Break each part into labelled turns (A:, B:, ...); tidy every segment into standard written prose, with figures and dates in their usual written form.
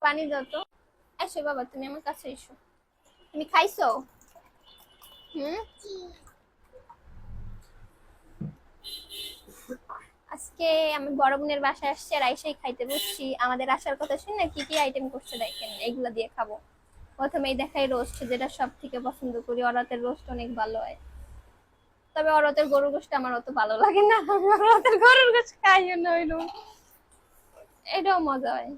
A: পানি দাও তো। এসো বাবা, তুমি আমার কাছে এসো। তুমি খাইছো? হুম। আজকে আমি বড় বোনের বাসায় আসছি আর আইসাই খাইতে বসছি। আমাদের আসার কথা শুনে কি কি আইটেম করছে দেখেন, এইগুলা দিয়ে খাবো। প্রথমেই দেখাই রোস্ট, যেটা সব থেকে পছন্দ করি। অরাতের রোস্ট অনেক ভালো হয়, তবে অরাতের গরুর গোশত আমার অত ভালো লাগে না। আমি অরাতের গরুর গোশত খাইও না ওইরকম। এটাও মজা হয়।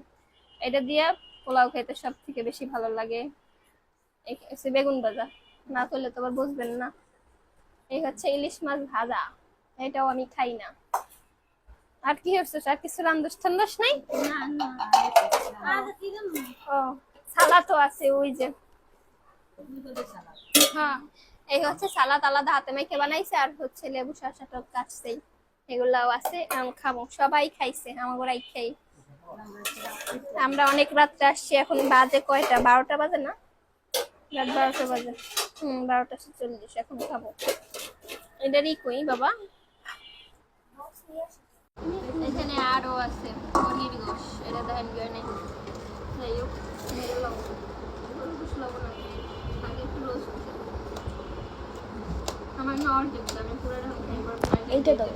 A: এটা দিয়ে পোলাও খেতে সব থেকে বেশি ভালো লাগে। এই হচ্ছে বেগুন ভাজা, না করলে তো আবার বুঝবেন না। এই হচ্ছে ইলিশ মাছ ভাজা, এটাও আমি খাই না। আর কি হচ্ছে, আর কিছু রান্দোস ঠান্ডোস নাই? ও, সালাদও আছে ওই যে। হ্যাঁ, এই হচ্ছে সালাদ আলাদা হাতে মেখে বানাইছে, আর হচ্ছে লেবু শসাটা কাটছেই। এগুলাও আছে, আমি খাবো। সবাই খাইছে, আমার ওরাই খাই। আমরা অনেক রাত্রে আসছি, এখন বাজে কয়টা, 12টা বাজে না? রাত 12টা বাজে। 12টা 40, এখন খাবো। এটারই কই বাবা। এখানে আরো আছে পনির গোশ, এটা দেখেন গিয়ে নেই। যাই হোক, আগে পুরো আমার না অর্ধেক, আমি পুরো এইটা দাও।